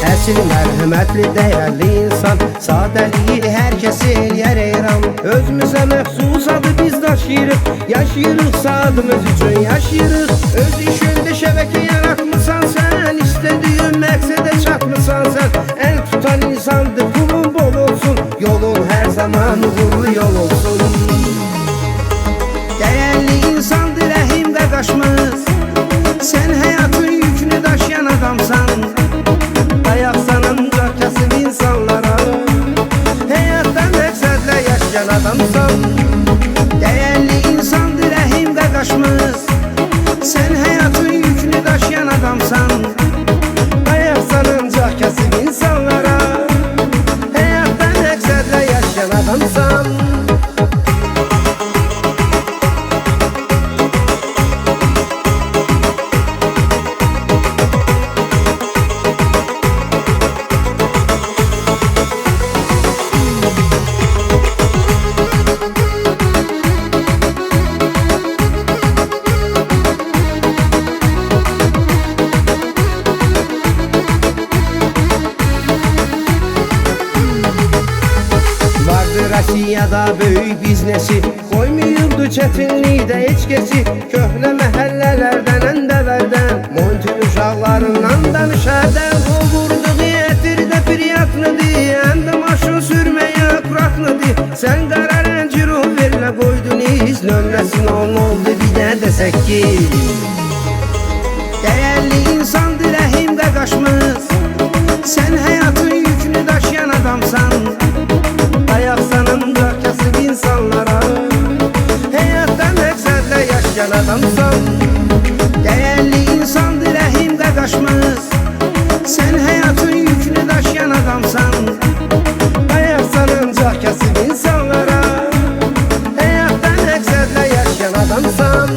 Əsil mərhəmətli, dəyərli insan, sadəliyi hər kəsi eləyər eyran. Özümüzə məxsus adı biz daşıyırıq, yaşayırıq adımız üçün yaşayırıq. Öz işində şəbəkə yaratmısan sən, istədiyin məqsədə çatmısan sən. Əl tutan insandır, pulun bol olsun, yolun hər zaman uğurlu yol olsun. Dəyərli insandır rəhim qardaşımız, sən həyatın yükünü daşıyan adamsan. Ayaqsan ancaq kəsib insanlara, həyatdan məqsədlə yaşayan adamsan. Dəyərli insandır rəhim qardaşımız, sən həyatın yükünü daşıyan adamsan. Ayaqsan ancaq kəsib insanlara, həyatdan məqsədlə yaşayan adamsan. Rusiyada böyük biznesi koymuyurdu çətinlikdə heç kesi. Köhnə məhəllələrdən, əndələrdən, montin uşaqlarından danışardan. O vurduğu ətirdə priятныdır, həm də maşın sürməyə akuratlıdır. Sən qara Range Roverlə qoydun iz, nömrəsin 10 oldu bir də desək ki. Dəyərli insandır rəhim qardaşımız, sən həyatın yükünü daşıyan adamsan. Ayaqsan ancaq kəsib insanlara, həyatdan məqsədlə yaşayan adamsan. Dəyərli insandır rəhim qardaşımız, sən həyatın yükünü daşıyan adamsan. Ayaqsan ancaq kəsib insanlara, həyatdan məqsədlə yaşayan adamsan.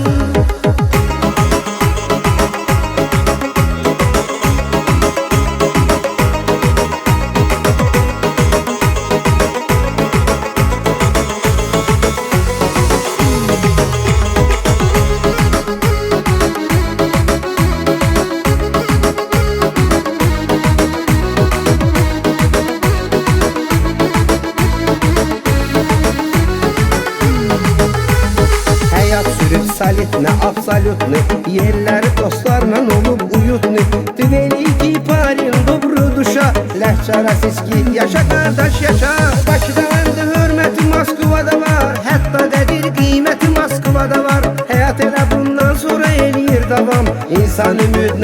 Solidni, absolutni, yerləri dostlarla olub uyutni. Ты великий парень, добрый душа, ləhcə rasiski, yaşa qardaş yaşa. Bakıda məndə hörməti Moskvada var, hətta qədir qiyməti Moskvada var. Həyat elə bundan sonra eləyir davam, insan ümid